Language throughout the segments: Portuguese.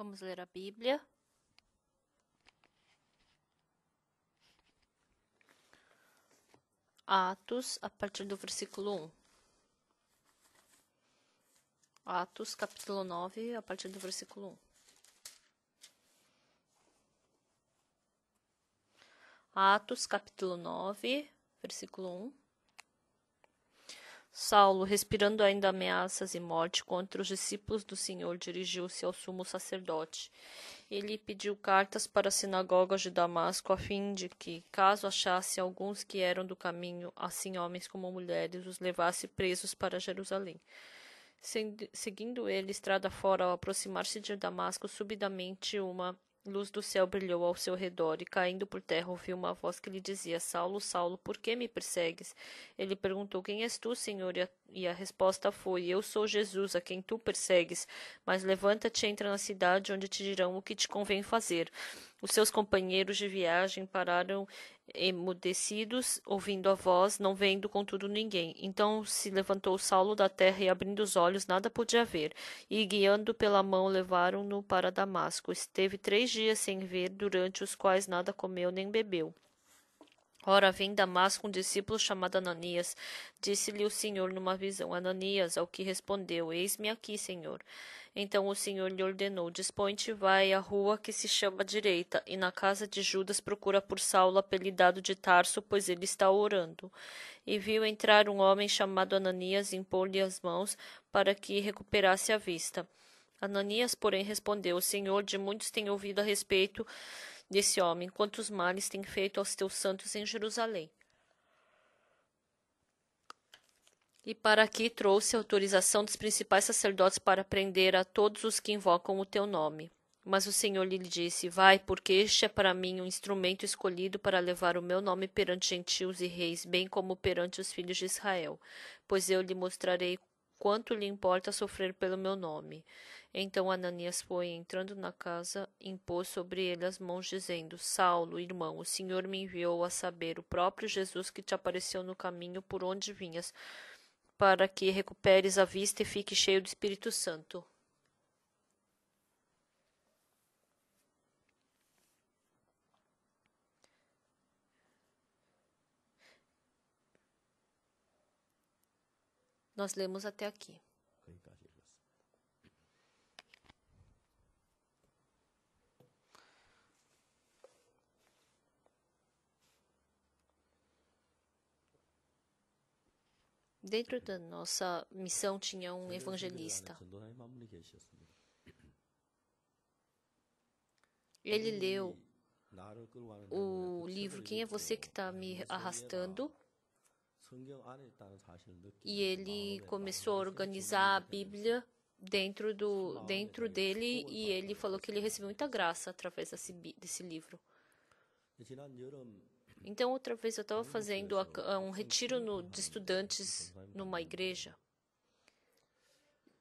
Vamos ler a Bíblia. Atos, a partir do versículo 1. Atos, capítulo 9, a partir do versículo 1. Atos, capítulo 9, versículo 1. Saulo, respirando ainda ameaças e morte contra os discípulos do Senhor, dirigiu-se ao sumo sacerdote. Ele pediu cartas para as sinagogas de Damasco, a fim de que, caso achasse alguns que eram do caminho, assim homens como mulheres, os levasse presos para Jerusalém. Seguindo ele estrada fora, ao aproximar-se de Damasco, subitamente uma luz do céu brilhou ao seu redor, e caindo por terra ouviu uma voz que lhe dizia: Saulo, Saulo, por que me persegues? Ele perguntou: Quem és tu, Senhor? E a resposta foi: Eu sou Jesus, a quem tu persegues. Mas levanta-te e entra na cidade, onde te dirão o que te convém fazer. Os seus companheiros de viagem pararam emudecidos, ouvindo a voz, não vendo contudo ninguém. Então se levantou Saulo da terra e, abrindo os olhos, nada podia ver. E, guiando pela mão, levaram-no para Damasco. Esteve 3 dias sem ver, durante os quais nada comeu nem bebeu. Ora, vem Damasco um discípulo chamado Ananias. Disse-lhe o Senhor numa visão: Ananias, ao que respondeu: Eis-me aqui, Senhor. Então o Senhor lhe ordenou: Dispõe-te e vai à rua que se chama Direita, e na casa de Judas procura por Saulo, apelidado de Tarso, pois ele está orando. E viu entrar um homem chamado Ananias e impor-lhe as mãos para que recuperasse a vista. Ananias, porém, respondeu: Senhor, de muitos tenho ouvido a respeito desse homem, quantos males tem feito aos teus santos em Jerusalém. E para aqui trouxe a autorização dos principais sacerdotes para prender a todos os que invocam o teu nome. Mas o Senhor lhe disse: Vai, porque este é para mim um instrumento escolhido para levar o meu nome perante gentios e reis, bem como perante os filhos de Israel. Pois eu lhe mostrarei quanto lhe importa sofrer pelo meu nome. Então Ananias foi, entrando na casa, impôs sobre ele as mãos, dizendo: Saulo, irmão, o Senhor me enviou, a saber, o próprio Jesus que te apareceu no caminho por onde vinhas, para que recuperes a vista e fique cheio do Espírito Santo. Nós lemos até aqui. Dentro da nossa missão tinha um evangelista. Ele leu o livro Quem é Você que está me arrastando? E ele começou a organizar a Bíblia dentro dele, e ele falou que ele recebeu muita graça através desse livro. Então, outra vez eu estava fazendo um retiro de estudantes numa igreja.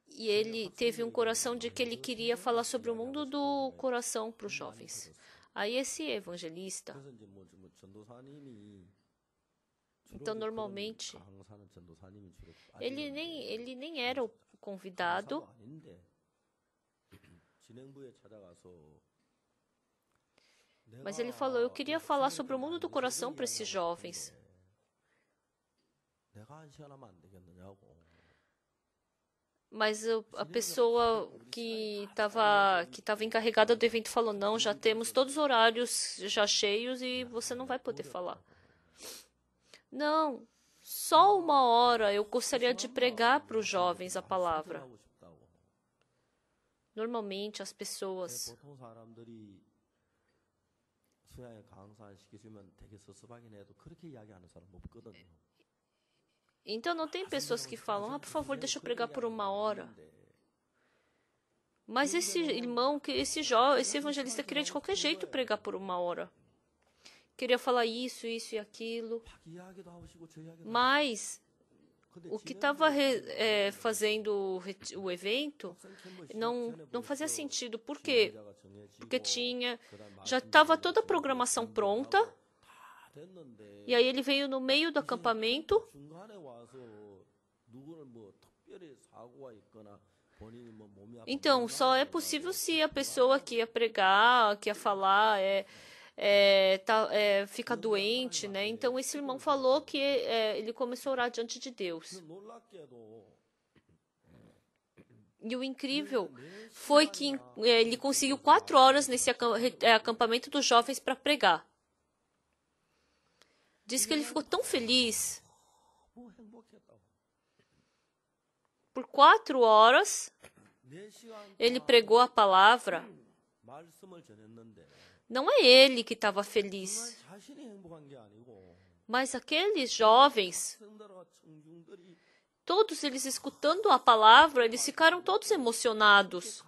E ele teve um coração de que ele queria falar sobre o mundo do coração para os jovens. Aí esse evangelista, então normalmente, ele nem era o convidado, mas ele falou: eu queria falar sobre o mundo do coração para esses jovens. Mas a pessoa que estava encarregada do evento falou: não, já temos todos os horários já cheios e você não vai poder falar. Não, só 1 hora eu gostaria de pregar para os jovens a palavra. Normalmente as pessoas então não tem pessoas que falam: por favor, deixa eu pregar por 1 hora. Mas esse irmão, esse evangelista queria de qualquer jeito pregar por 1 hora. Queria falar isso e aquilo. Mas o que estava fazendo o evento não fazia sentido. Por quê? Porque já estava toda a programação pronta. E aí ele veio no meio do acampamento. Então, só é possível se a pessoa que ia pregar, que ia falar, fica doente, né? Então, esse irmão falou que ele começou a orar diante de Deus. E o incrível foi que ele conseguiu 4 horas nesse acampamento dos jovens para pregar. Diz que ele ficou tão feliz. Por 4 horas, ele pregou a palavra. Não é ele que estava feliz, mas aqueles jovens, todos eles escutando a palavra, eles ficaram todos emocionados.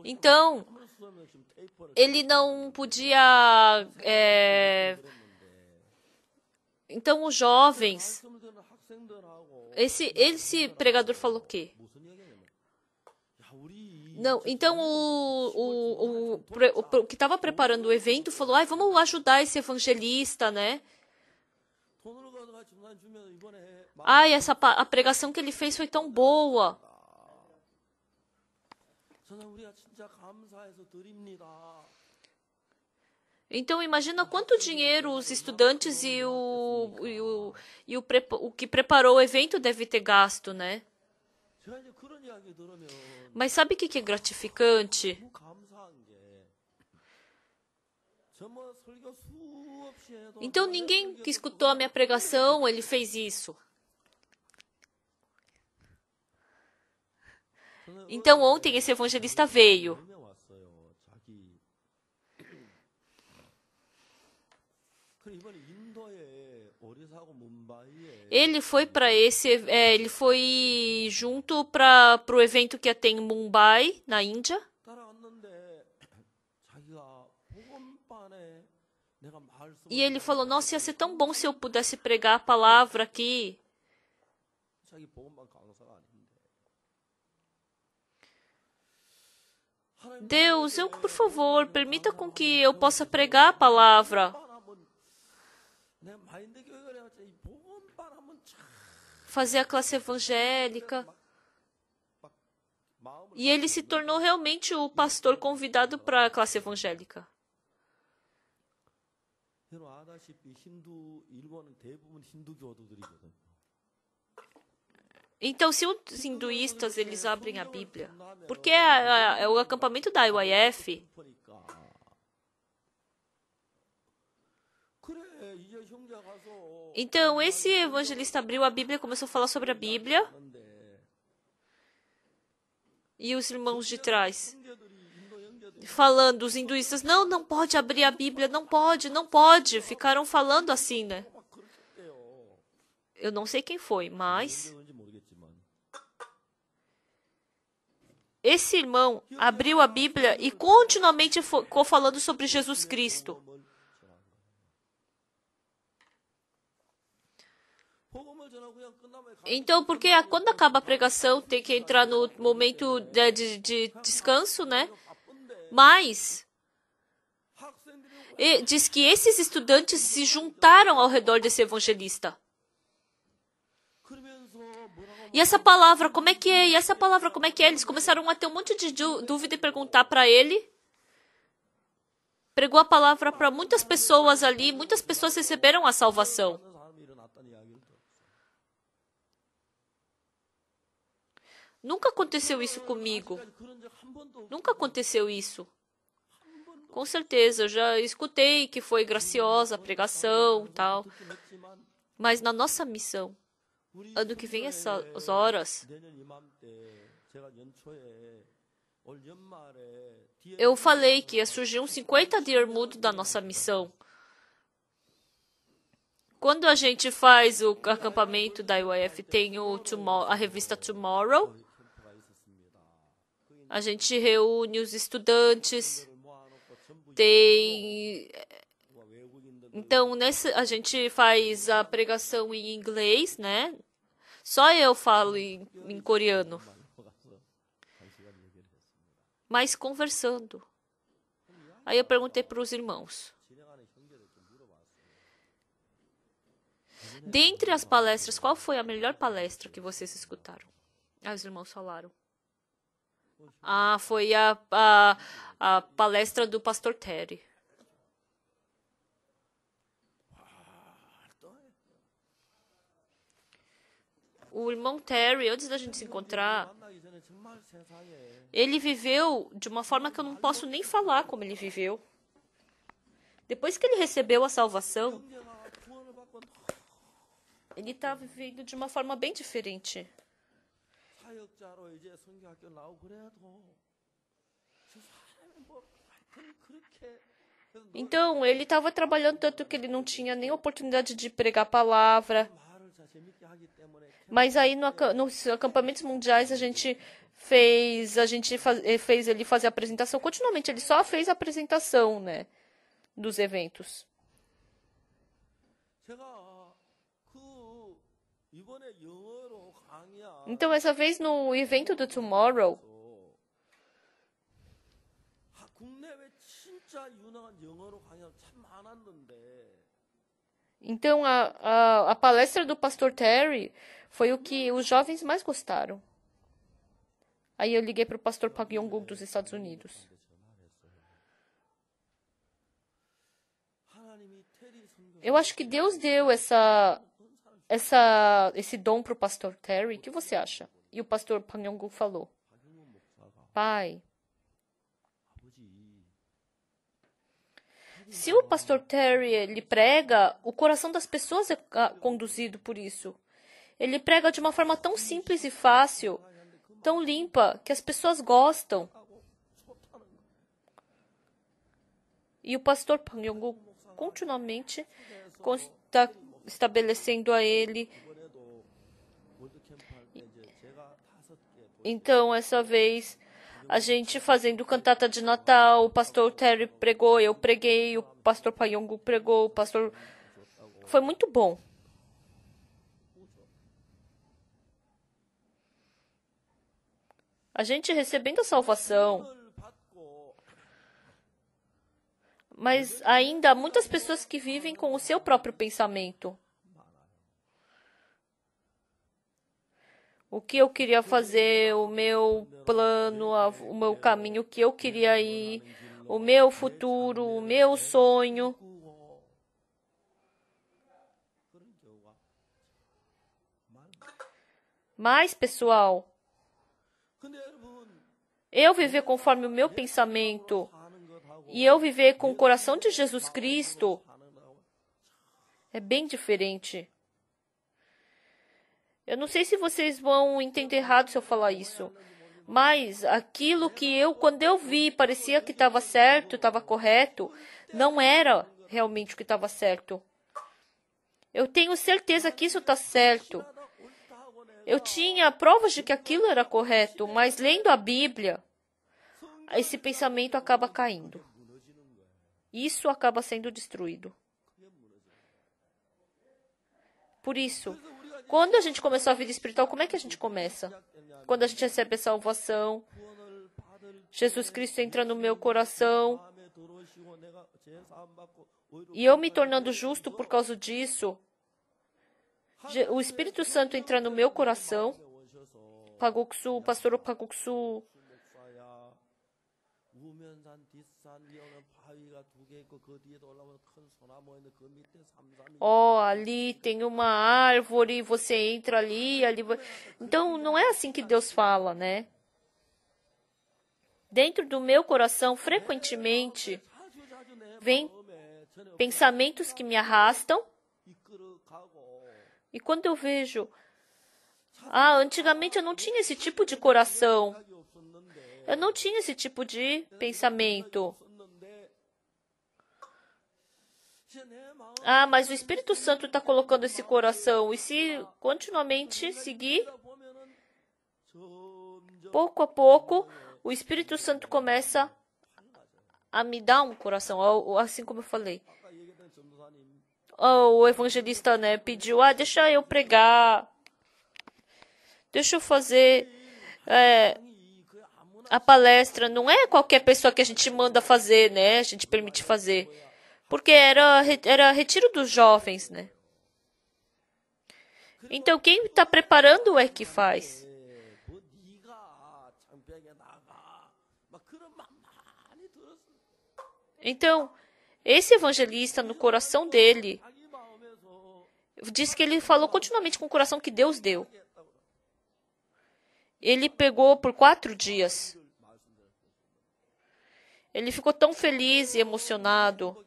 Então, ele não podia... Então, os jovens... Esse pregador falou o quê? Não, então, o que estava preparando o evento falou, vamos ajudar esse evangelista, né? A pregação que ele fez foi tão boa. Então, imagina quanto dinheiro os estudantes e o que preparou o evento deve ter gasto, né? Mas sabe o que é gratificante? Então, ninguém que escutou a minha pregação, ele fez isso. Então, ontem esse evangelista veio. Ele foi ele foi junto para o evento que ia ter em Mumbai, na Índia. E ele falou, nossa, ia ser tão bom se eu pudesse pregar a palavra aqui. Deus, por favor, permita com que eu possa pregar a palavra. Fazer a classe evangélica. E ele se tornou realmente o pastor convidado para a classe evangélica. Então, se os hinduístas eles abrem a Bíblia, porque o acampamento da IYF, então esse evangelista abriu a Bíblia, começou a falar sobre a Bíblia, e os irmãos de trás falando, os hinduístas, não pode abrir a Bíblia, não pode, ficaram falando assim, né? Eu não sei quem foi, mas esse irmão abriu a Bíblia e continuamente ficou falando sobre Jesus Cristo. Então, porque quando acaba a pregação, tem que entrar no momento de descanso, né? Mas diz que esses estudantes se juntaram ao redor desse evangelista. E essa palavra, como é que é? E essa palavra, como é que é? Eles começaram a ter um monte de dúvida e perguntar para ele. Pregou a palavra para muitas pessoas ali, muitas pessoas receberam a salvação. Nunca aconteceu isso comigo. Nunca aconteceu isso. Com certeza, eu já escutei que foi graciosa a pregação, tal. Mas na nossa missão, ano que vem essas horas, eu falei que ia surgir uns 50 Diarmudo da nossa missão. Quando a gente faz o acampamento da IYF, tem a revista Tomorrow. A gente reúne os estudantes. Então, a gente faz a pregação em inglês, né? Só eu falo em coreano. Mas conversando. Aí eu perguntei para os irmãos. Dentre as palestras, qual foi a melhor palestra que vocês escutaram? Os irmãos falaram. Foi a palestra do pastor Terry. O irmão Terry, antes da gente se encontrar, ele viveu de uma forma que eu não posso nem falar como ele viveu. Depois que ele recebeu a salvação, ele está vivendo de uma forma bem diferente. Então, ele estava trabalhando tanto que ele não tinha nem oportunidade de pregar a palavra. Mas aí nos acampamentos mundiais a gente fez ele fazer a apresentação. Continuamente, ele só fez a apresentação, né, dos eventos. Então, essa vez no evento do Tomorrow, então a palestra do pastor Terry foi o que os jovens mais gostaram. Aí eu liguei para o pastor Park Yong-guk dos Estados Unidos. Eu acho que Deus deu esse dom para o pastor Terry. O que você acha? E o pastor Park Yong-guk falou: Pai, se o pastor Terry ele prega, o coração das pessoas é conduzido por isso. Ele prega de uma forma tão simples e fácil, tão limpa, que as pessoas gostam. E o pastor Park Yong-guk continuamente está estabelecendo a ele. Então, essa vez, a gente fazendo cantata de Natal, o pastor Terry pregou, eu preguei, o pastor Park Yong-guk pregou, o pastor... Foi muito bom. A gente recebendo a salvação, mas ainda há muitas pessoas que vivem com o seu próprio pensamento. O que eu queria fazer, o meu plano, o meu caminho, o que eu queria ir, o meu futuro, o meu sonho. Mas, pessoal, eu viver conforme o meu pensamento e eu viver com o coração de Jesus Cristo é bem diferente. Eu não sei se vocês vão entender errado se eu falar isso, mas aquilo que quando eu vi, parecia que estava certo, estava correto, não era realmente o que estava certo. Eu tenho certeza que isso está certo. Eu tinha provas de que aquilo era correto, mas lendo a Bíblia, esse pensamento acaba caindo. Isso acaba sendo destruído. Por isso, quando a gente começou a vida espiritual, como é que a gente começa? Quando a gente recebe a salvação, Jesus Cristo entra no meu coração, e eu me tornando justo por causa disso, o Espírito Santo entra no meu coração, o pastor Paguksu, ali tem uma árvore, você entra ali. Então, não é assim que Deus fala, né? Dentro do meu coração, frequentemente, vem pensamentos que me arrastam. E quando eu vejo, antigamente eu não tinha esse tipo de coração. Eu não tinha esse tipo de pensamento. Mas o Espírito Santo está colocando esse coração. E se continuamente seguir, pouco a pouco, o Espírito Santo começa a me dar um coração, assim como eu falei. O evangelista, né, pediu, deixa eu pregar, deixa eu fazer a palestra. Não é qualquer pessoa que a gente manda fazer, né, a gente permite fazer. Porque era retiro dos jovens, né. Então, quem está preparando é que faz. Então, esse evangelista, no coração dele, diz que ele falou continuamente com o coração que Deus deu. Ele pegou por 4 dias. Ele ficou tão feliz e emocionado.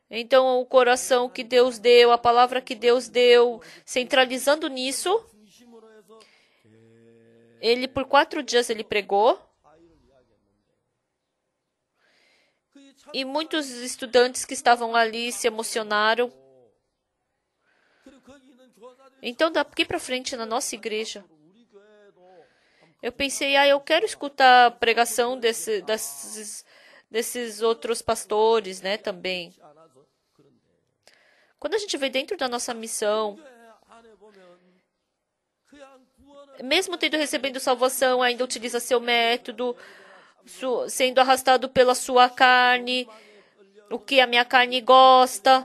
Então, o coração que Deus deu, a palavra que Deus deu, centralizando nisso, ele por 4 dias ele pregou. E muitos estudantes que estavam ali se emocionaram. Então, daqui para frente, na nossa igreja, eu pensei, eu quero escutar a pregação desses outros pastores, né, também. Quando a gente vê dentro da nossa missão, mesmo tendo recebendo salvação, ainda utiliza seu método, sendo arrastado pela sua carne, o que a minha carne gosta,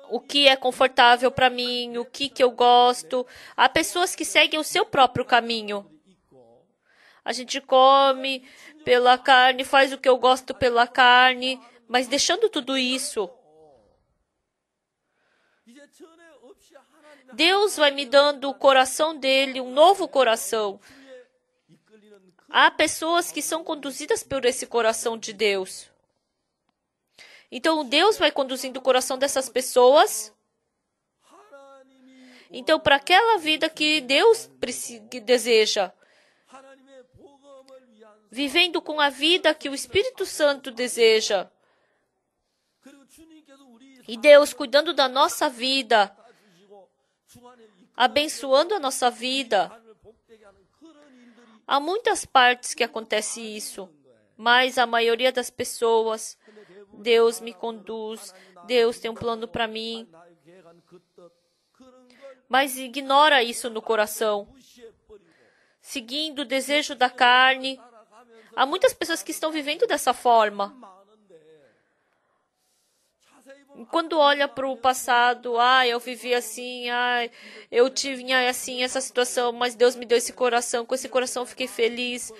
o que é confortável para mim, o que eu gosto. Há pessoas que seguem o seu próprio caminho. A gente come pela carne, faz o que eu gosto pela carne, mas deixando tudo isso, Deus vai me dando o coração dele, um novo coração. Há pessoas que são conduzidas por esse coração de Deus. Então, Deus vai conduzindo o coração dessas pessoas. Então, para aquela vida que Deus deseja, vivendo com a vida que o Espírito Santo deseja, e Deus cuidando da nossa vida, abençoando a nossa vida. Há muitas partes que acontece isso, mas a maioria das pessoas, Deus me conduz, Deus tem um plano para mim, mas ignora isso no coração, seguindo o desejo da carne. Há muitas pessoas que estão vivendo dessa forma. Quando olha para o passado, eu vivi assim, eu tive assim essa situação, mas Deus me deu esse coração, com esse coração eu fiquei feliz.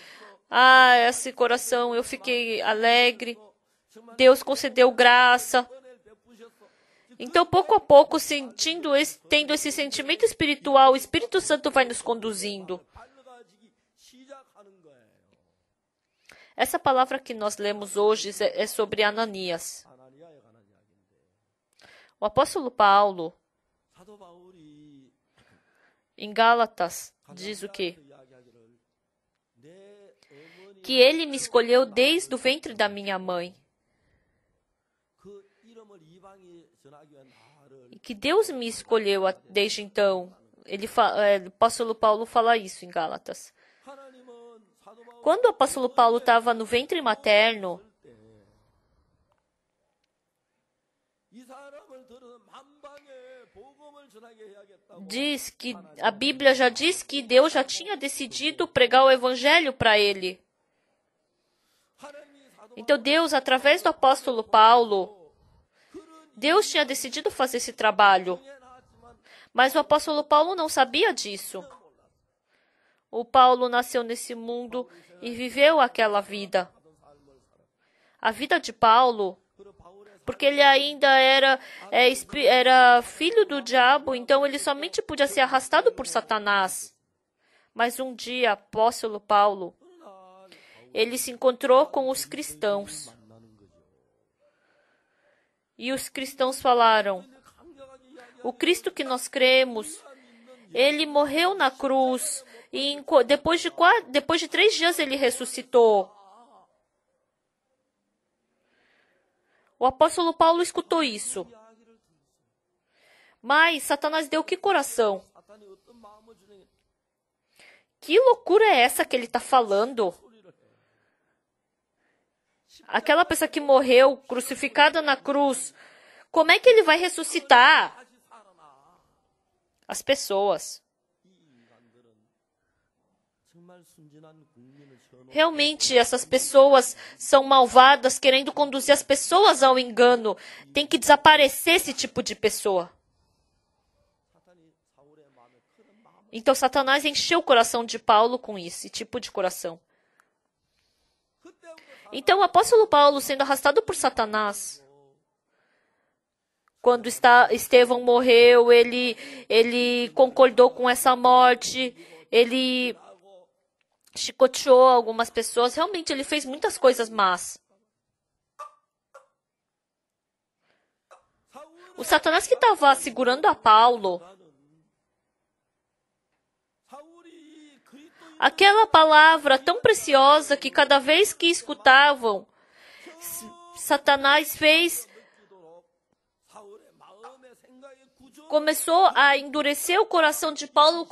Esse coração eu fiquei alegre. Deus concedeu graça. Então, pouco a pouco, tendo esse sentimento espiritual, o Espírito Santo vai nos conduzindo. Essa palavra que nós lemos hoje é sobre Ananias. O apóstolo Paulo, em Gálatas, diz o quê? Que ele me escolheu desde o ventre da minha mãe. E que Deus me escolheu desde então. O apóstolo Paulo fala isso em Gálatas. Quando o apóstolo Paulo estava no ventre materno, diz que a Bíblia já diz que Deus já tinha decidido pregar o evangelho para ele. Então Deus, através do apóstolo Paulo, Deus tinha decidido fazer esse trabalho. Mas o apóstolo Paulo não sabia disso. O Paulo nasceu nesse mundo e viveu aquela vida. A vida de Paulo, porque ele ainda era filho do diabo, então ele somente podia ser arrastado por Satanás. Mas um dia, apóstolo Paulo, ele se encontrou com os cristãos. E os cristãos falaram, o Cristo que nós cremos, ele morreu na cruz e depois de 3 dias ele ressuscitou. O apóstolo Paulo escutou isso. Mas Satanás deu que coração? Que loucura é essa que ele está falando? Aquela pessoa que morreu crucificada na cruz, como é que ele vai ressuscitar? As pessoas. Realmente, essas pessoas são malvadas, querendo conduzir as pessoas ao engano. Tem que desaparecer esse tipo de pessoa. Então, Satanás encheu o coração de Paulo com esse tipo de coração. Então, o apóstolo Paulo, sendo arrastado por Satanás, quando Estevão morreu, ele concordou com essa morte, ele chicoteou algumas pessoas. Realmente, ele fez muitas coisas más. O Satanás que estava segurando a Paulo, aquela palavra tão preciosa que cada vez que escutavam, Satanás começou a endurecer o coração de Paulo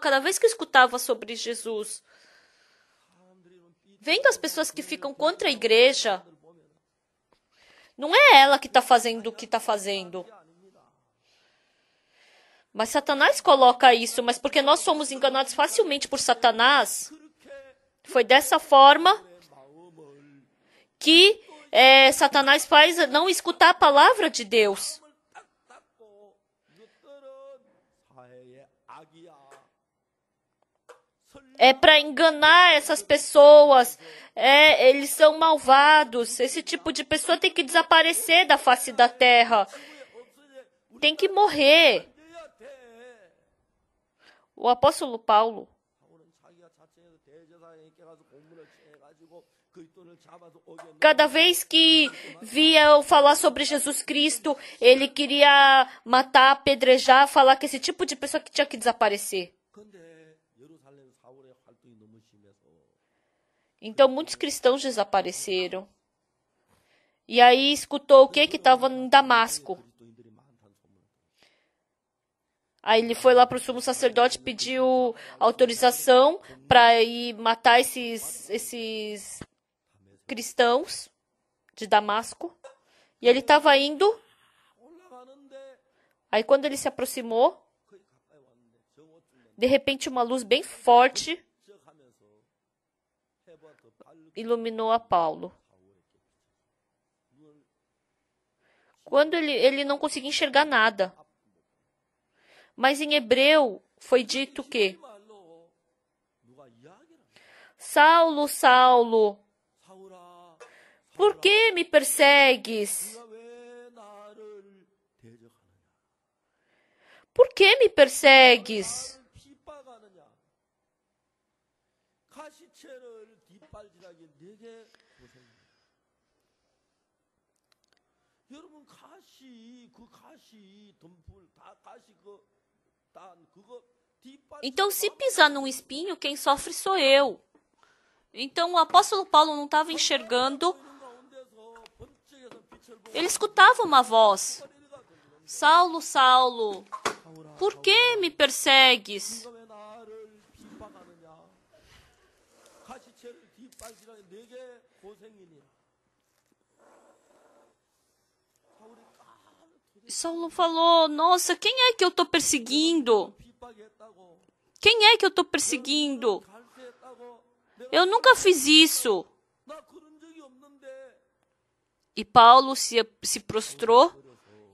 cada vez que escutava sobre Jesus. Vendo as pessoas que ficam contra a igreja, não é ela que está fazendo o que está fazendo. Mas Satanás coloca isso, mas porque nós somos enganados facilmente por Satanás, foi dessa forma que Satanás faz não escutar a palavra de Deus. É para enganar essas pessoas. Eles são malvados. Esse tipo de pessoa tem que desaparecer da face da terra. Tem que morrer. O apóstolo Paulo, cada vez que via eu falar sobre Jesus Cristo, ele queria matar, apedrejar, falar que esse tipo de pessoa que tinha que desaparecer. Então, muitos cristãos desapareceram. E aí, escutou o que estava em Damasco. Aí ele foi lá para o sumo sacerdote, pediu autorização para ir matar esses cristãos de Damasco. E ele estava indo. Aí quando ele se aproximou, de repente uma luz bem forte iluminou a Paulo. Quando ele não conseguia enxergar nada. Mas em hebreu foi dito que Saulo, Saulo, por que me persegues? Por que me persegues? Então, se pisar num espinho, quem sofre sou eu. Então, o apóstolo Paulo não estava enxergando. Ele escutava uma voz. Saulo, Saulo, por que me persegues? Saulo falou, nossa, quem é que eu estou perseguindo? Quem é que eu estou perseguindo? Eu nunca fiz isso. E Paulo se prostrou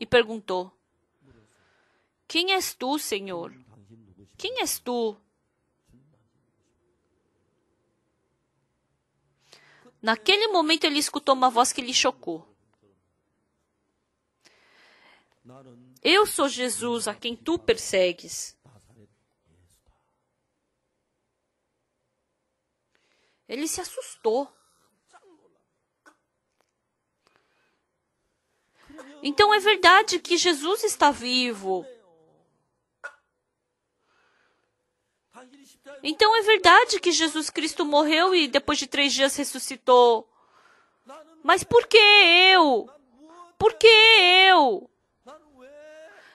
e perguntou, quem és tu, Senhor? Quem és tu? Naquele momento ele escutou uma voz que lhe chocou. Eu sou Jesus a quem tu persegues. Ele se assustou. Então é verdade que Jesus está vivo. Então é verdade que Jesus Cristo morreu e depois de 3 dias ressuscitou. Mas por que eu? Por que eu?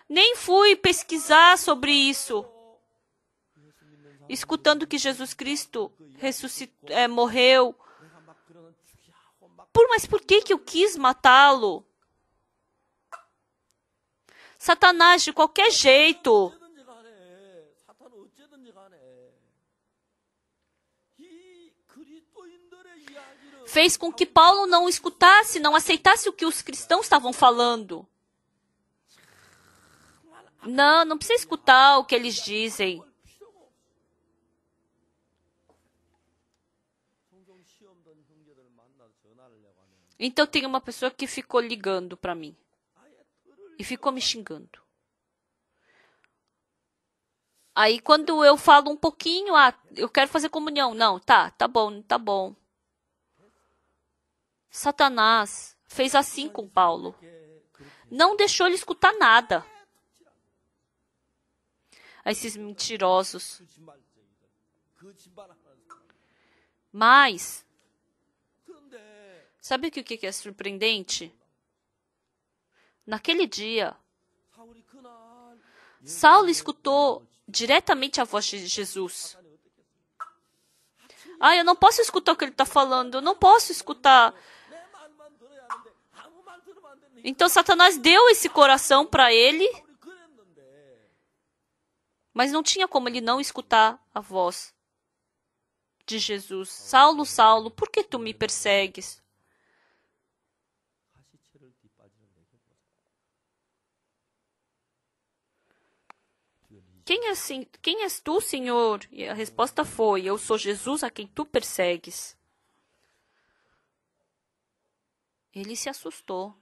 Nem fui pesquisar sobre isso. Escutando que Jesus Cristo morreu. Mas por que eu quis matá-lo? Satanás, de qualquer jeito, fez com que Paulo não escutasse, não aceitasse o que os cristãos estavam falando. Não, não precisa escutar o que eles dizem. Então tem uma pessoa que ficou ligando para mim e ficou me xingando. Aí quando eu falo um pouquinho, eu quero fazer comunhão. Não, tá bom, tá bom. Satanás fez assim com Paulo. Não deixou ele escutar nada. Esses mentirosos. Mas, sabe o que é surpreendente? Naquele dia, Saulo escutou diretamente a voz de Jesus. Eu não posso escutar o que ele está falando, eu não posso escutar. Então Satanás deu esse coração para ele, mas não tinha como ele não escutar a voz de Jesus. Saulo, Saulo, por que tu me persegues? Quem és tu, Senhor? E a resposta foi: eu sou Jesus a quem tu persegues. Ele se assustou.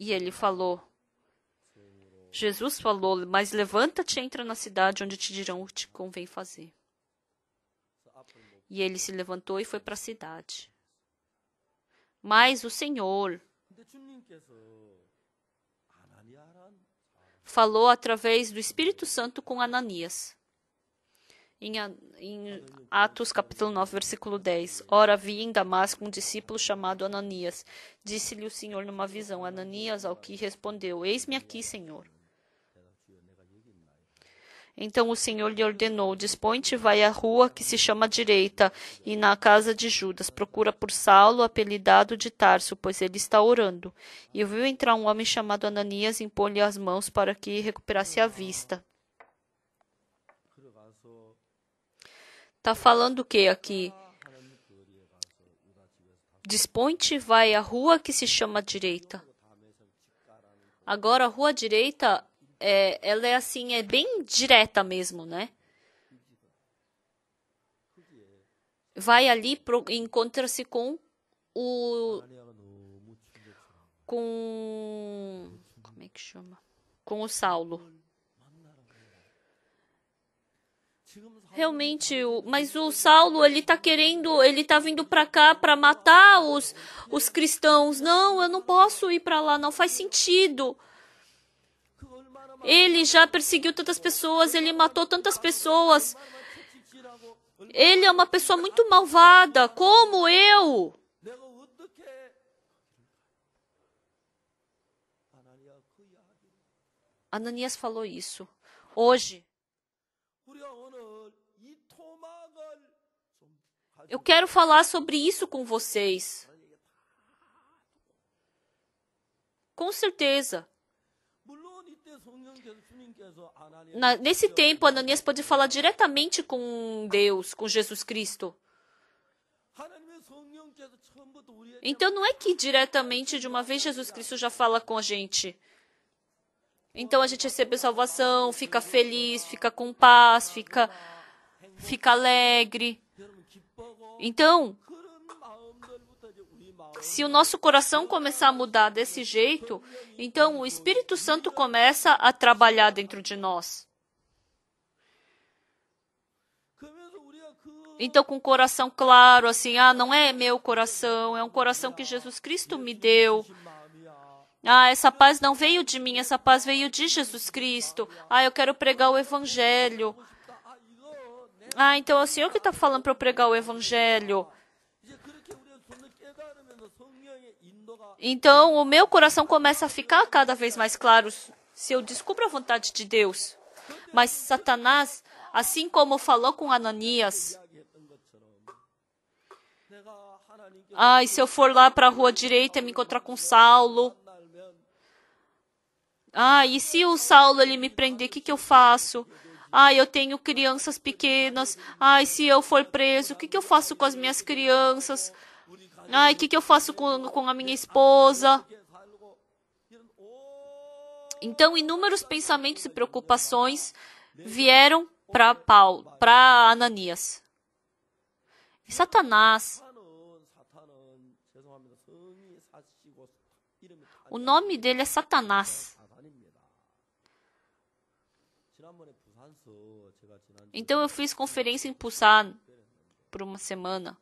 E ele falou, Jesus falou, mas levanta-te e entra na cidade onde te dirão o que te convém fazer. E ele se levantou e foi para a cidade. Mas o Senhor falou através do Espírito Santo com Ananias. Em Atos capítulo 9, versículo 10. Ora, havia em Damasco um discípulo chamado Ananias. Disse-lhe o Senhor numa visão. Ananias, ao que respondeu, eis-me aqui, Senhor. Então o Senhor lhe ordenou, dispõe-te e vai à rua que se chama Direita, e na casa de Judas. Procura por Saulo, apelidado de Tarso, pois ele está orando. E viu entrar um homem chamado Ananias e impor-lhe as mãos para que recuperasse a vista. Está falando o que aqui? Dispõe-te e vai à rua que se chama Direita. Agora, a rua direita, ela é assim, é bem direta mesmo, né? Vai ali, encontra-se com como é que chama? Com o Saulo. Realmente, mas o Saulo, ele tá vindo para cá para matar os cristãos. Não, eu não posso ir para lá, não faz sentido. Ele já perseguiu tantas pessoas, ele matou tantas pessoas. Ele é uma pessoa muito malvada, como eu. Ananias falou isso. Hoje, eu quero falar sobre isso com vocês. Com certeza. Nesse tempo, Ananias pode falar diretamente com Deus, com Jesus Cristo. Então, não é que diretamente, de uma vez, Jesus Cristo já fala com a gente. Então, a gente recebe a salvação, fica feliz, fica com paz, fica alegre. Então, se o nosso coração começar a mudar desse jeito, então o Espírito Santo começa a trabalhar dentro de nós. Então, com o coração claro, assim, não é meu coração, é um coração que Jesus Cristo me deu. Essa paz não veio de mim, essa paz veio de Jesus Cristo. Eu quero pregar o Evangelho. Então é o Senhor que está falando para eu pregar o Evangelho. Então, o meu coração começa a ficar cada vez mais claro se eu descubro a vontade de Deus. Mas Satanás, assim como falou com Ananias, e se eu for lá para a rua direita e me encontrar com Saulo? E se o Saulo ele me prender, o que eu faço? Eu tenho crianças pequenas. E se eu for preso, o que eu faço com as minhas crianças? O que eu faço com a minha esposa? Então, inúmeros pensamentos e preocupações vieram para Ananias. E Satanás, o nome dele é Satanás. Então eu fiz conferência em Busan por uma semana.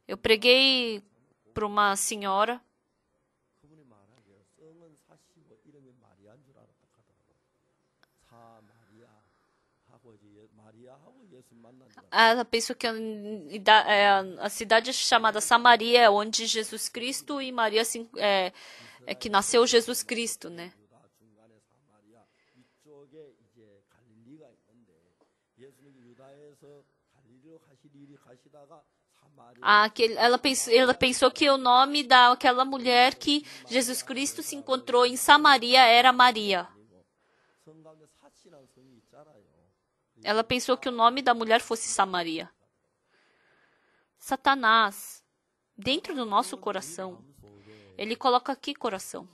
Eu preguei para uma senhora. Ela pensou que a cidade chamada Samaria é onde Jesus Cristo e Maria que nasceu Jesus Cristo, né? Ela pensou que o nome daquela mulher que Jesus Cristo se encontrou em Samaria era Maria. Ela pensou que o nome da mulher fosse Samaria. Satanás, dentro do nosso coração, ele coloca aqui coração.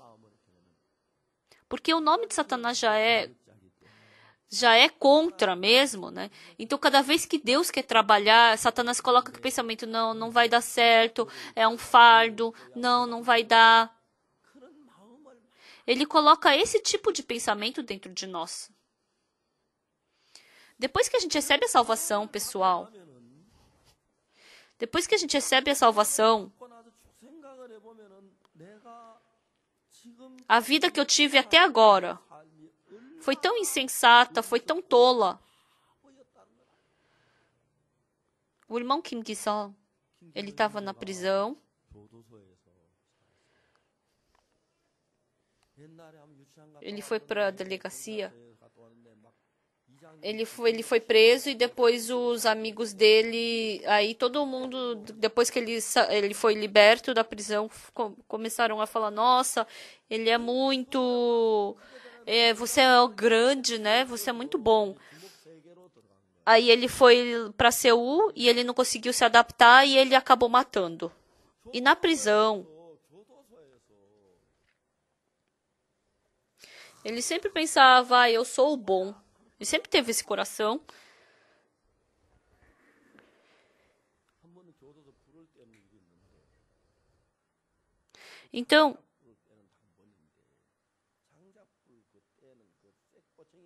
Porque o nome de Satanás já é contra mesmo, né? Então, cada vez que Deus quer trabalhar, Satanás coloca que pensamento, não vai dar certo, é um fardo, não vai dar. Ele coloca esse tipo de pensamento dentro de nós. Depois que a gente recebe a salvação, pessoal, depois que a gente recebe a salvação, a vida que eu tive até agora foi tão insensata, foi tão tola. O irmão Kim Ki-seo, ele estava na prisão. Ele foi para a delegacia. Ele foi preso e depois os amigos dele, aí todo mundo, depois que ele foi liberto da prisão, começaram a falar, nossa, ele é muito, você é grande, né? Você é muito bom. Aí ele foi para Seul e ele não conseguiu se adaptar e ele acabou matando. E na prisão, ele sempre pensava, eu sou o bom. Ele sempre teve esse coração. Então,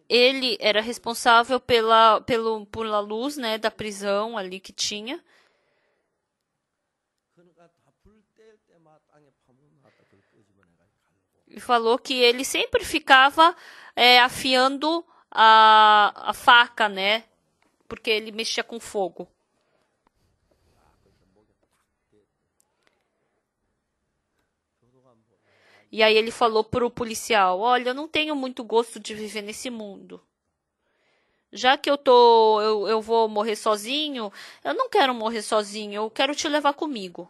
ele era responsável pela luz, né, da prisão ali que tinha. E falou que ele sempre ficava afiando a faca, né? Porque ele mexia com fogo. E aí ele falou pro policial, olha, eu não tenho muito gosto de viver nesse mundo. Já que eu vou morrer sozinho, eu não quero morrer sozinho, eu quero te levar comigo.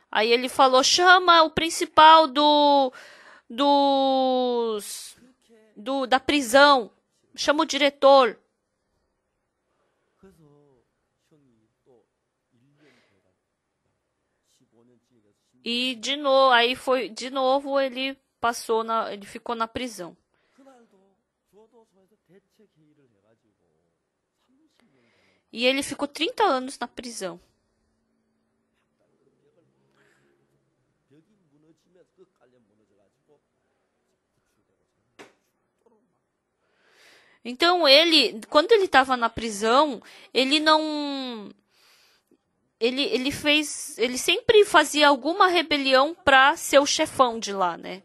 Aí ele falou, chama o principal da prisão, chama o diretor. E de novo ele ficou na prisão. E ele ficou 30 anos na prisão. Então quando ele estava na prisão, ele sempre fazia alguma rebelião para ser o chefão de lá, né?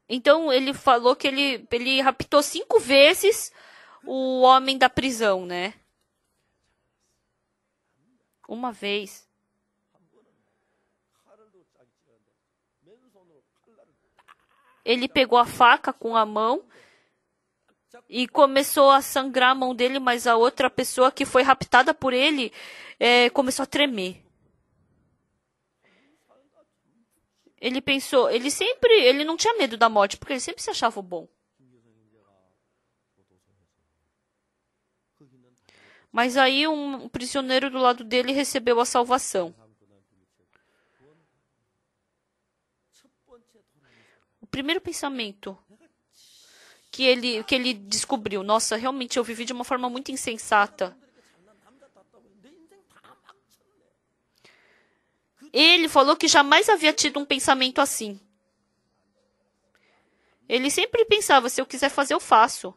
Então ele falou que ele raptou 5 vezes o homem da prisão, né? Uma vez. Ele pegou a faca com a mão e começou a sangrar a mão dele, mas a outra pessoa que foi raptada por ele começou a tremer. Ele pensou, ele não tinha medo da morte, porque ele sempre se achava bom. Mas aí um prisioneiro do lado dele recebeu a salvação. O primeiro pensamento que ele descobriu, nossa, realmente eu vivi de uma forma muito insensata. Ele falou que jamais havia tido um pensamento assim. Ele sempre pensava, se eu quiser fazer, eu faço.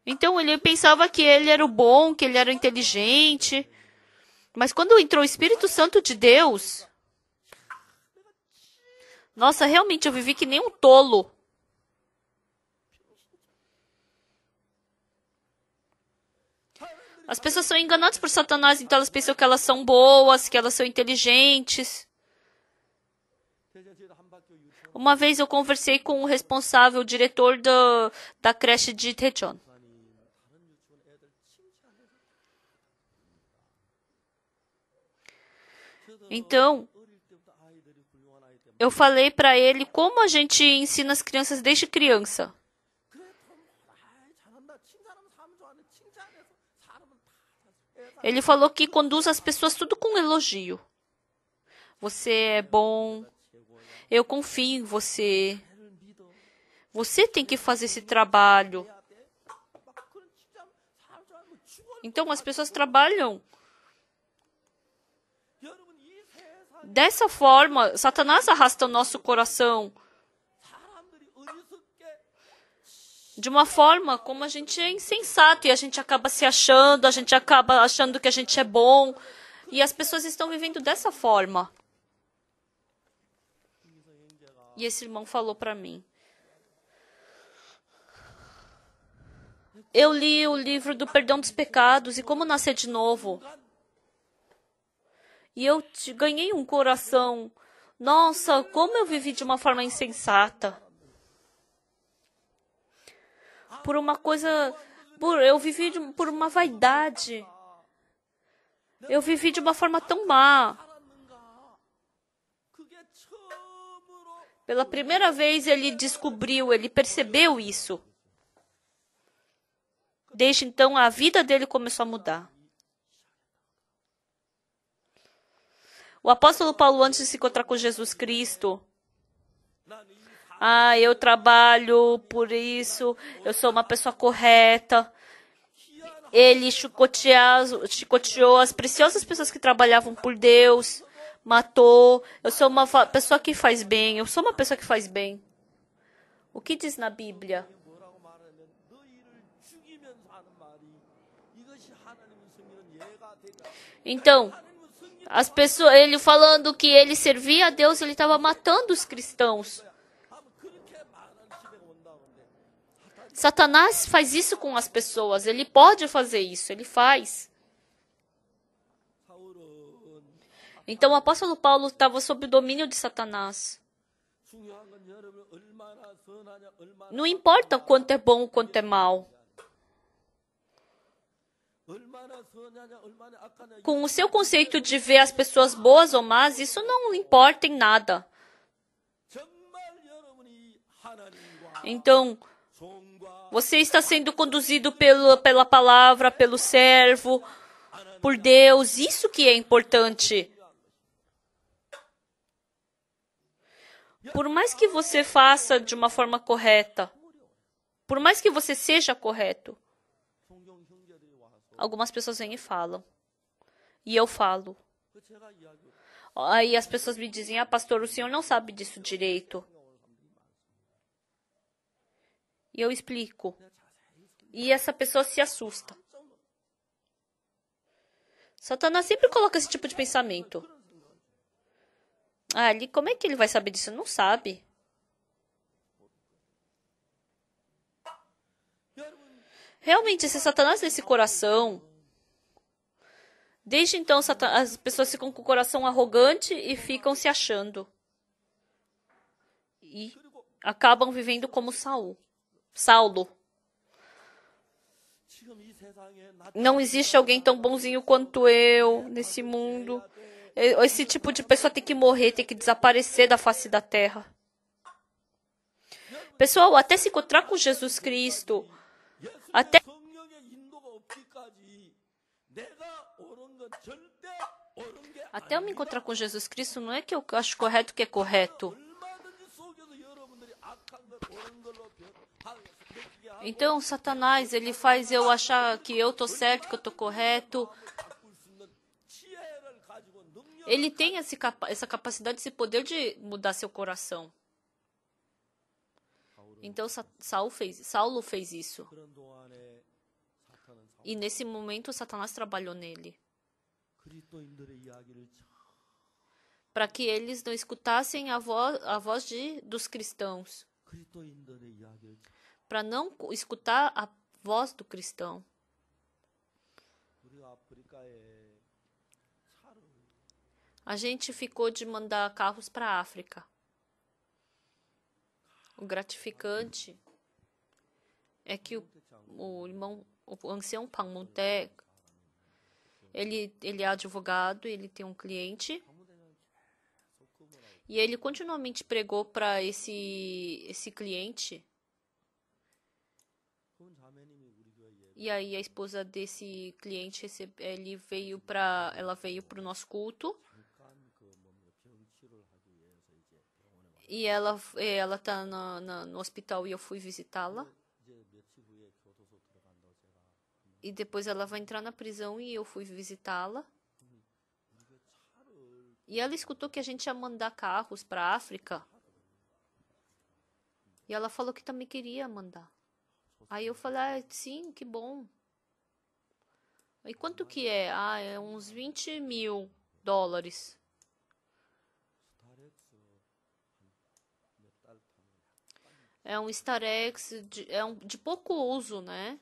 Então ele pensava que ele era o bom, que ele era o inteligente. Mas quando entrou o Espírito Santo de Deus, nossa, realmente eu vivi que nem um tolo. As pessoas são enganadas por Satanás, então elas pensam que elas são boas, que elas são inteligentes. Uma vez eu conversei com o responsável, o diretor da creche de Daejeon. Então, eu falei para ele como a gente ensina as crianças desde criança. Ele falou que conduz as pessoas tudo com elogio. Você é bom. Eu confio em você. Você tem que fazer esse trabalho. Então as pessoas trabalham. Dessa forma, Satanás arrasta o nosso coração. De uma forma como a gente é insensato e a gente acaba se achando, a gente acaba achando que a gente é bom. E as pessoas estão vivendo dessa forma. E esse irmão falou para mim. Eu li o livro do Perdão dos Pecados e Como Nascer de Novo. E eu ganhei um coração. Nossa, como eu vivi de uma forma insensata. Por uma coisa... Eu vivi por uma vaidade. Eu vivi de uma forma tão má. Pela primeira vez ele descobriu, ele percebeu isso. Desde então a vida dele começou a mudar. O apóstolo Paulo, antes de se encontrar com Jesus Cristo, eu trabalho por isso, eu sou uma pessoa correta. Ele chicoteou as preciosas pessoas que trabalhavam por Deus, matou. Eu sou uma pessoa que faz bem, eu sou uma pessoa que faz bem. O que diz na Bíblia? Então, as pessoas, ele falando que ele servia a Deus, ele estava matando os cristãos. Satanás faz isso com as pessoas. Ele pode fazer isso, ele faz. Então o apóstolo Paulo estava sob o domínio de Satanás. Não importa o quanto é bom ou quanto é mal. Com o seu conceito de ver as pessoas boas ou más, isso não importa em nada. Então, você está sendo conduzido pela palavra, pelo servo, por Deus. Isso que é importante. Por mais que você faça de uma forma correta, por mais que você seja correto, algumas pessoas vêm e falam. E eu falo. Aí as pessoas me dizem, pastor, o senhor não sabe disso direito. E eu explico. E essa pessoa se assusta. Satanás sempre coloca esse tipo de pensamento. Como é que ele vai saber disso? Não sabe. Realmente, esse Satanás nesse coração, desde então as pessoas ficam com o coração arrogante e ficam se achando. E acabam vivendo como Saulo. Não existe alguém tão bonzinho quanto eu nesse mundo. Esse tipo de pessoa tem que morrer, tem que desaparecer da face da terra. Pessoal, até se encontrar com Jesus Cristo, até eu me encontrar com Jesus Cristo, não é que eu acho correto que é correto. Então, Satanás, ele faz eu achar que eu tô certo, que eu tô correto. Ele tem essa capacidade, esse poder de mudar seu coração. Então, Saulo fez isso. E nesse momento, Satanás trabalhou nele. Para que eles não escutassem a voz dos cristãos. Para não escutar a voz do cristão. A gente ficou de mandar carros para a África. O gratificante é que o irmão, o ancião Pangmonte, ele é advogado, ele tem um cliente e ele continuamente pregou para esse cliente. E aí a esposa desse cliente, ela veio para o nosso culto. E ela tá no hospital e eu fui visitá-la. E depois ela vai entrar na prisão e eu fui visitá-la. E ela escutou que a gente ia mandar carros para a África. E ela falou que também queria mandar. Aí eu falei, sim, que bom. E quanto que é? É uns $20.000. É um Starex de pouco uso, né?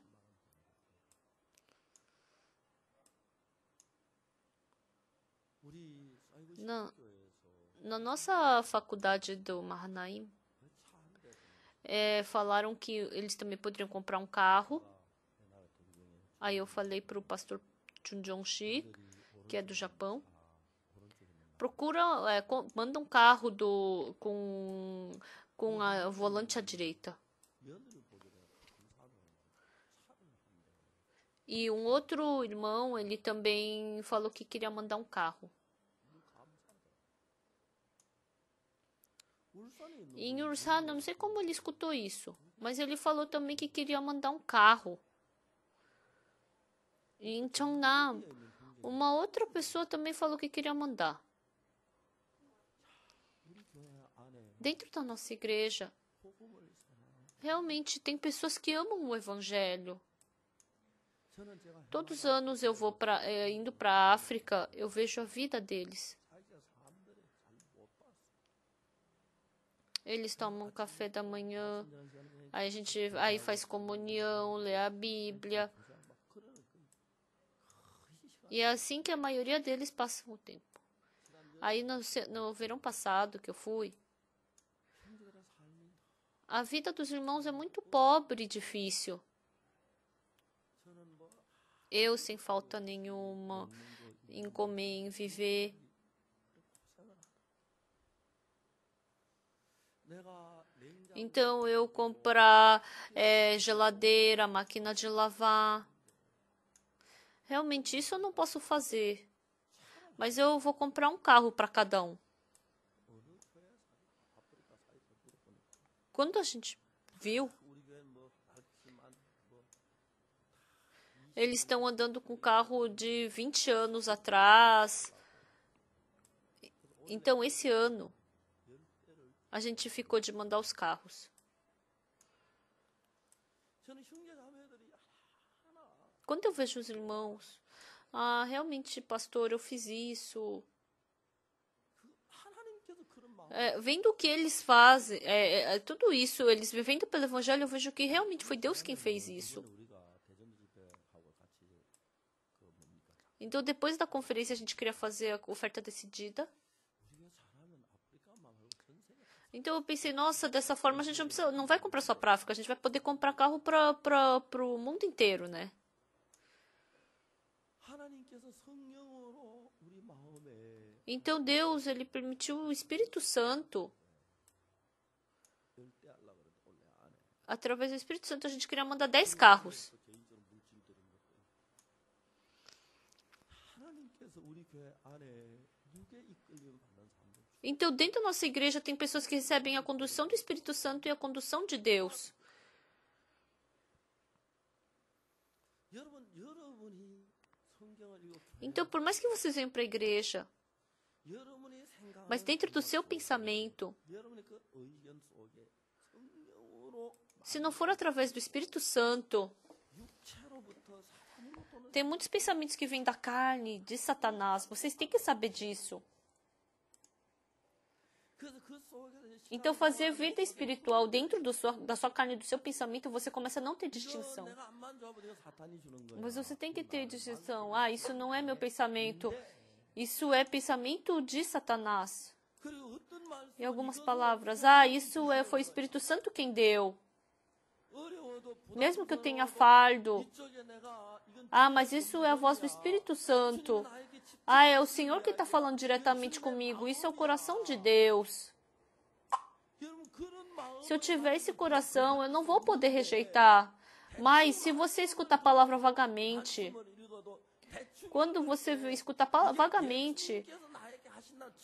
Na nossa faculdade do Mahanaim, falaram que eles também poderiam comprar um carro. Aí eu falei para o pastor Chun Jong-shi, que é do Japão, manda um carro com a volante à direita. E um outro irmão, ele também falou que queria mandar um carro. E em Ulsan, eu não sei como ele escutou isso, mas ele falou também que queria mandar um carro. E em Cheongnam, uma outra pessoa também falou que queria mandar. Dentro da nossa igreja, realmente tem pessoas que amam o evangelho. Todos os anos eu vou indo para a África, eu vejo a vida deles. Eles tomam café da manhã, aí a gente faz comunhão, lê a Bíblia. E é assim que a maioria deles passam o tempo. Aí no verão passado que eu fui, a vida dos irmãos é muito pobre e difícil. Eu, sem falta nenhuma, em comer, em viver. Então, eu comprar geladeira, máquina de lavar. Realmente, isso eu não posso fazer. Mas eu vou comprar um carro para cada um. Quando a gente viu, eles estão andando com carro de 20 anos atrás. Então, esse ano, a gente ficou de mandar os carros. Quando eu vejo os irmãos, realmente, pastor, eu fiz isso. Vendo o que eles fazem, tudo isso, eles vivendo pelo evangelho, eu vejo que realmente foi Deus quem fez isso. Então, depois da conferência, a gente queria fazer a oferta decidida. Então, eu pensei, nossa, dessa forma a gente não vai comprar só para a África, a gente vai poder comprar carro para o mundo inteiro, né? Então Deus, ele permitiu o Espírito Santo. Através do Espírito Santo a gente queria mandar 10 carros. Então, dentro da nossa igreja tem pessoas que recebem a condução do Espírito Santo e a condução de Deus. Então, por mais que vocês venham para a igreja, mas dentro do seu pensamento, se não for através do Espírito Santo, tem muitos pensamentos que vêm da carne, de Satanás. Vocês têm que saber disso. Então, fazer vida espiritual dentro da sua carne, do seu pensamento, você começa a não ter distinção. Mas você tem que ter distinção. Ah, isso não é meu pensamento. Isso é pensamento de Satanás. E algumas palavras. Ah, isso foi o Espírito Santo quem deu. Mesmo que eu tenha fardo. Ah, mas isso é a voz do Espírito Santo. Ah, é o Senhor que está falando diretamente comigo. Isso é o coração de Deus. Se eu tiver esse coração, eu não vou poder rejeitar. Mas se você escutar a palavra vagamente, quando você escutar vagamente,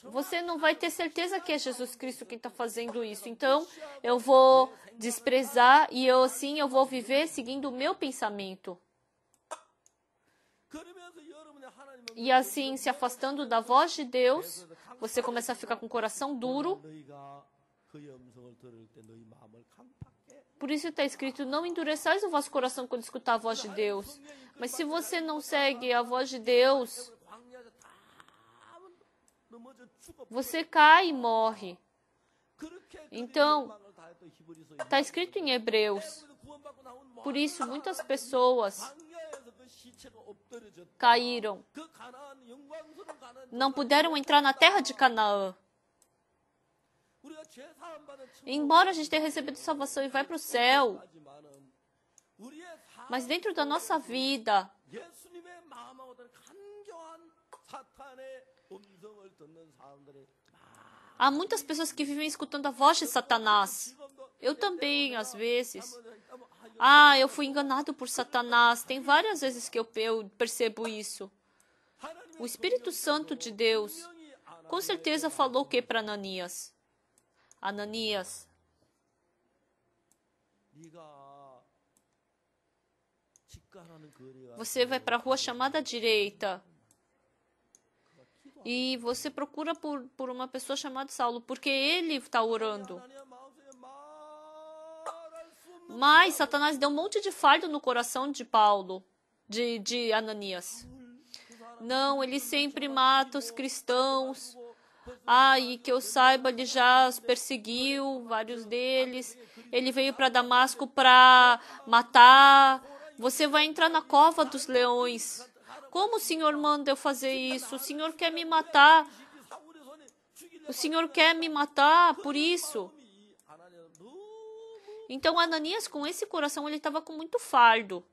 você não vai ter certeza que é Jesus Cristo quem está fazendo isso. Então, eu vou desprezar e eu vou viver seguindo o meu pensamento. E assim, se afastando da voz de Deus, você começa a ficar com o coração duro. Por isso está escrito, não endureçais o vosso coração quando escutar a voz de Deus. Mas se você não segue a voz de Deus, você cai e morre. Então, está escrito em Hebreus. Por isso, muitas pessoas caíram. Não puderam entrar na terra de Canaã. Embora a gente tenha recebido salvação e vai para o céu, mas dentro da nossa vida, há muitas pessoas que vivem escutando a voz de Satanás. Eu também, às vezes. Ah, eu fui enganado por Satanás. Tem várias vezes que eu percebo isso. O Espírito Santo de Deus, com certeza falou o que para Ananias? Ananias, você vai para a rua chamada direita e você procura por uma pessoa chamada Saulo, porque ele está orando. Mas Satanás deu um monte de fardo no coração de Paulo, de Ananias. Não, ele sempre mata os cristãos. Ah, e que eu saiba, ele já os perseguiu, vários deles. Ele veio para Damasco para matar. Você vai entrar na cova dos leões. Como o Senhor manda eu fazer isso? O Senhor quer me matar. O Senhor quer me matar por isso. Então, Ananias, com esse coração, ele estava com muito fardo.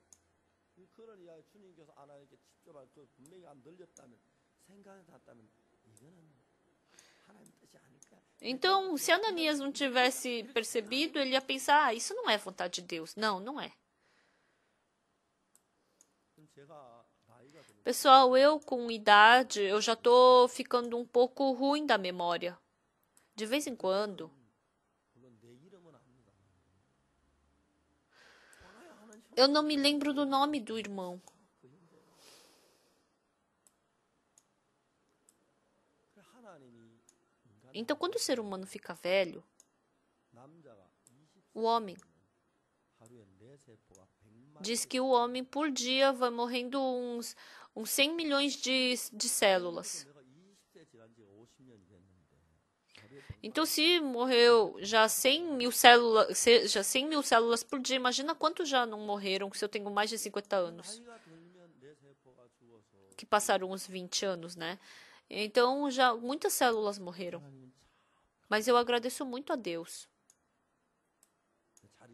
Então, se Ananias não tivesse percebido, ele ia pensar, ah, isso não é vontade de Deus. Não, não é. Pessoal, eu com idade, eu já estou ficando um pouco ruim da memória. De vez em quando. Eu não me lembro do nome do irmão. Então, quando o ser humano fica velho, o homem diz que o homem por dia vai morrendo uns 100 milhões de células. Então, se morreu já 100 mil células por dia, imagina quantos já não morreram se eu tenho mais de 50 anos. Que passaram uns 20 anos, né? Então, já muitas células morreram. Mas eu agradeço muito a Deus.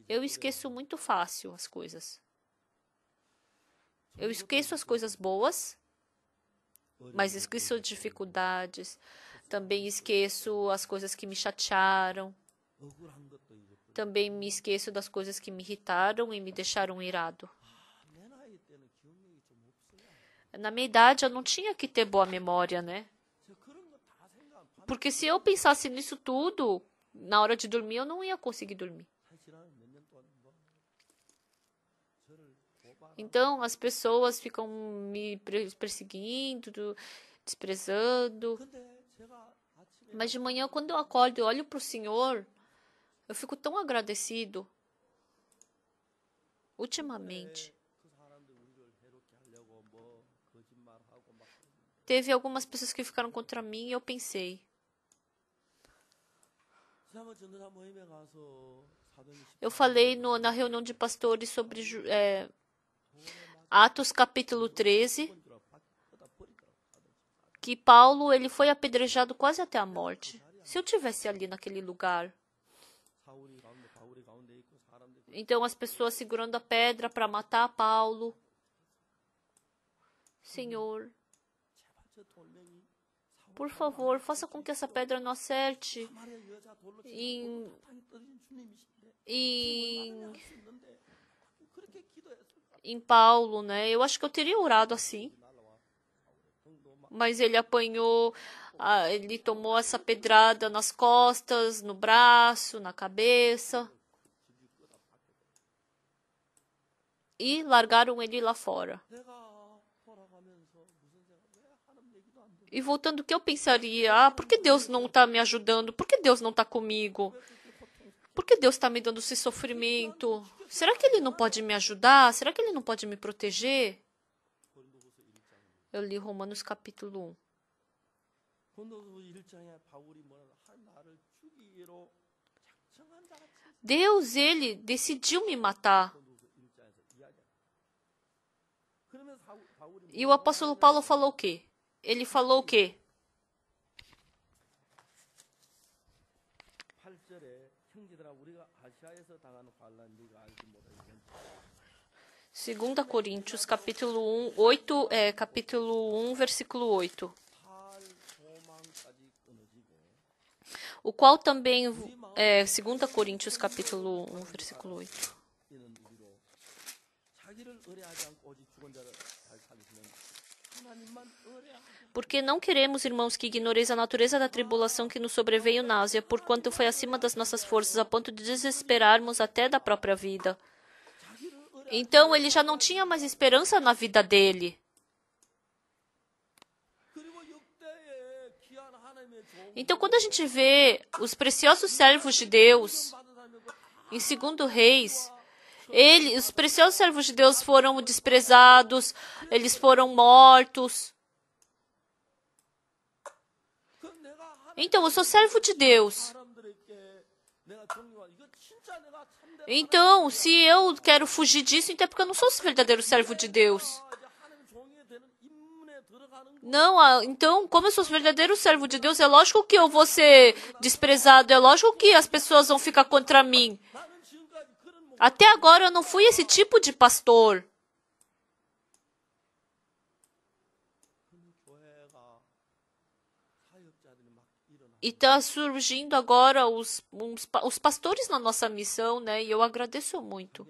Eu esqueço muito fácil as coisas. Eu esqueço as coisas boas mas esqueço dificuldades. Também esqueço as coisas que me chatearam. Também me esqueço das coisas que me irritaram e me deixaram irado. Na minha idade, eu não tinha que ter boa memória, né? Porque se eu pensasse nisso tudo, na hora de dormir, eu não ia conseguir dormir. Então, as pessoas ficam me perseguindo, desprezando. Mas de manhã, quando eu acordo e olho para o Senhor, eu fico tão agradecido. Ultimamente, teve algumas pessoas que ficaram contra mim e eu pensei. Eu falei na reunião de pastores sobre Atos capítulo 13, que Paulo ele foi apedrejado quase até a morte. Se eu tivesse ali naquele lugar, então as pessoas segurando a pedra para matar Paulo, Senhor, por favor, faça com que essa pedra não acerte em Paulo, né? Eu acho que eu teria orado assim. Mas ele apanhou, ele tomou essa pedrada nas costas, no braço, na cabeça. E largaram ele lá fora. E voltando, o que eu pensaria? Por que Deus não está me ajudando? Por que Deus não está comigo? Por que Deus está me dando esse sofrimento? Será que Ele não pode me ajudar? Será que Ele não pode me proteger? Eu li Romanos capítulo 1. Deus, Ele decidiu me matar. E o apóstolo Paulo falou o quê? Ele falou o quê? 2 Coríntios, capítulo 1, versículo 8. O qual também, 2 Coríntios, capítulo 1, versículo 8. Porque não queremos, irmãos, que ignoreis a natureza da tribulação que nos sobreveio na Ásia, porquanto foi acima das nossas forças, a ponto de desesperarmos até da própria vida. Então, ele já não tinha mais esperança na vida dele. Então, quando a gente vê os preciosos servos de Deus, em 2 Reis, os preciosos servos de Deus foram desprezados, eles foram mortos. Então, eu sou servo de Deus. Então, se eu quero fugir disso, então é porque eu não sou verdadeiro servo de Deus. Não, então, como eu sou verdadeiro servo de Deus, é lógico que eu vou ser desprezado, é lógico que as pessoas vão ficar contra mim. Até agora eu não fui esse tipo de pastor. E está surgindo agora os pastores na nossa missão, né? E eu agradeço muito.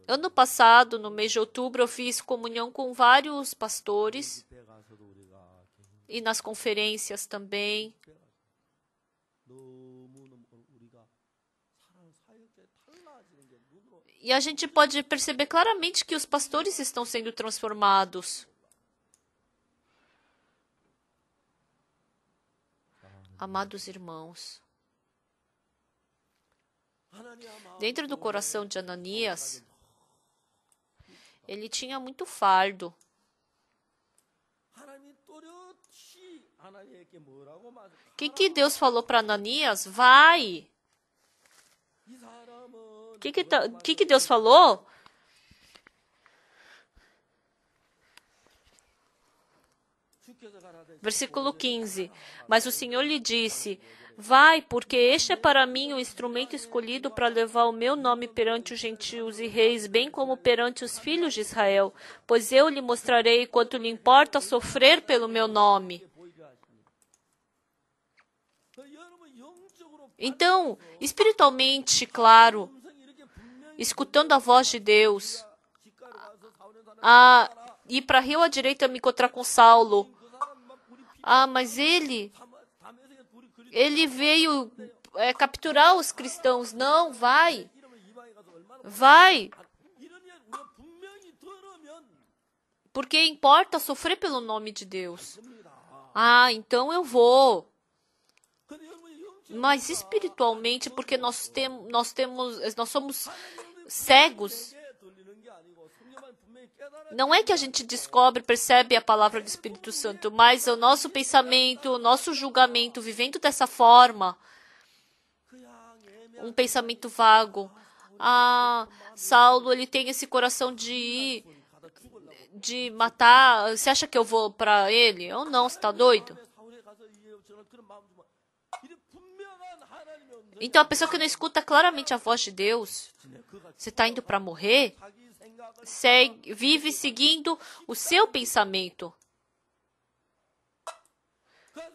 Ano passado, no mês de outubro, eu fiz comunhão com vários pastores. E nas conferências também. E a gente pode perceber claramente que os pastores estão sendo transformados. Amados irmãos, dentro do coração de Ananias, ele tinha muito fardo. O que Deus falou para Ananias? Vai! O que Deus falou? Versículo 15. Mas o Senhor lhe disse: vai, porque este é para mim o instrumento escolhido para levar o meu nome perante os gentios e reis, bem como perante os filhos de Israel, pois eu lhe mostrarei quanto lhe importa sofrer pelo meu nome. Então, espiritualmente, claro, escutando a voz de Deus, ir para Rio à direita me encontrar com Saulo. Mas ele veio capturar os cristãos. Não, vai. Porque importa sofrer pelo nome de Deus. Então eu vou. Mas espiritualmente, porque nós somos cegos. Não é que a gente percebe a palavra do Espírito Santo, mas o nosso pensamento, o nosso julgamento, vivendo dessa forma, um pensamento vago. Saulo, ele tem esse coração de matar. Você acha que eu vou para ele? Ou não, você está doido? Então, a pessoa que não escuta claramente a voz de Deus, você está indo para morrer, vive seguindo o seu pensamento.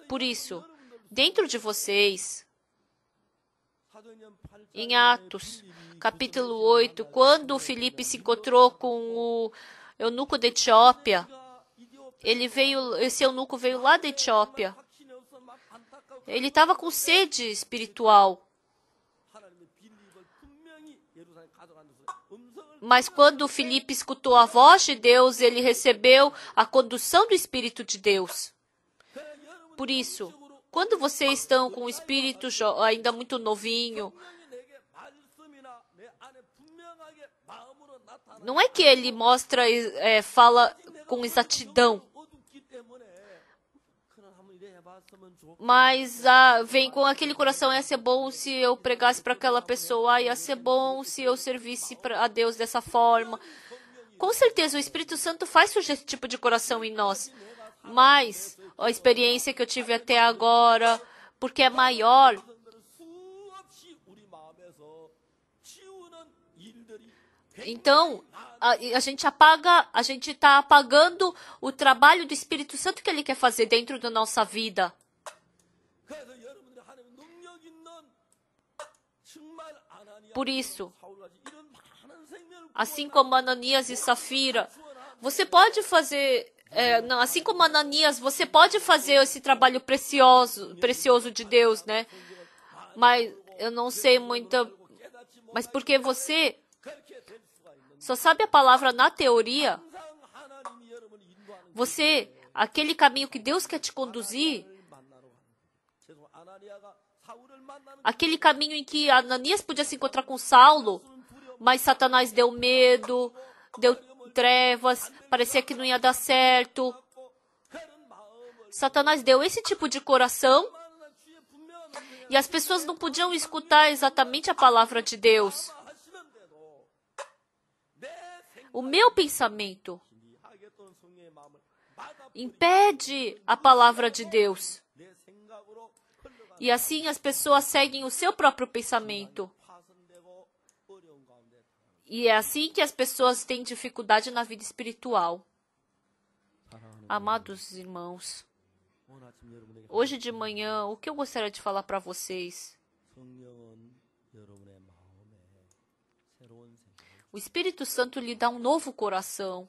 Por isso, dentro de vocês, em Atos, capítulo 8, quando Filipe se encontrou com o eunuco da Etiópia, esse eunuco veio lá da Etiópia. Ele estava com sede espiritual. Mas quando Filipe escutou a voz de Deus, ele recebeu a condução do Espírito de Deus. Por isso, quando vocês estão com o espírito ainda muito novinho, não é que ele fala com exatidão, mas vem com aquele coração: ia ser bom se eu pregasse para aquela pessoa, ia ser bom se eu servisse a Deus dessa forma. Com certeza o Espírito Santo faz surgir esse tipo de coração em nós, mas a experiência que eu tive até agora, porque é maior, então a gente está apagando o trabalho do Espírito Santo que Ele quer fazer dentro da nossa vida. Por isso, assim como Ananias e Safira, você pode fazer, assim como Ananias, você pode fazer esse trabalho precioso de Deus, né? Mas eu não sei mas porque você só sabe a palavra na teoria, aquele caminho que Deus quer te conduzir, aquele caminho em que Ananias podia se encontrar com Saulo, mas Satanás deu medo, deu trevas, parecia que não ia dar certo. Satanás deu esse tipo de coração e as pessoas não podiam escutar exatamente a palavra de Deus. O meu pensamento impede a palavra de Deus. E assim as pessoas seguem o seu próprio pensamento. E é assim que as pessoas têm dificuldade na vida espiritual. Amados irmãos, hoje de manhã, o que eu gostaria de falar para vocês? O Espírito Santo lhe dá um novo coração.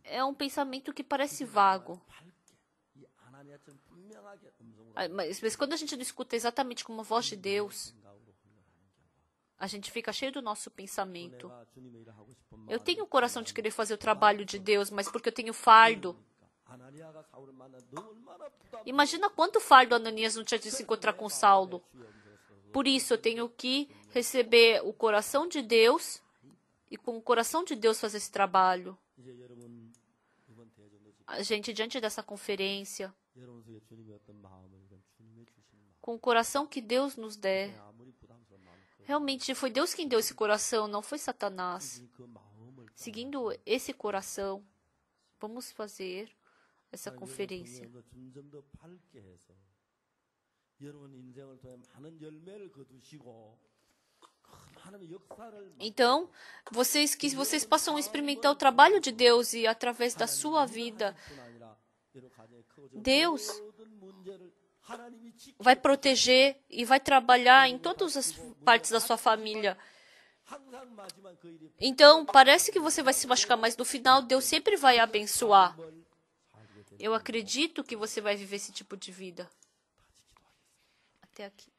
É um pensamento que parece vago. Mas quando a gente não escuta exatamente como a voz de Deus, a gente fica cheio do nosso pensamento. Eu tenho o coração de querer fazer o trabalho de Deus, mas porque eu tenho fardo. Imagina quanto fardo Ananias não tinha de se encontrar com Saulo. Por isso, eu tenho que receber o coração de Deus e com o coração de Deus fazer esse trabalho. A gente, diante dessa conferência, com o coração que Deus nos der, realmente foi Deus quem deu esse coração, não foi Satanás. Seguindo esse coração, vamos fazer essa conferência. Então, que vocês possam experimentar o trabalho de Deus e através da sua vida, Deus vai proteger e vai trabalhar em todas as partes da sua família. Então, parece que você vai se machucar, mas no final, Deus sempre vai abençoar. Eu acredito que você vai viver esse tipo de vida. Até aqui.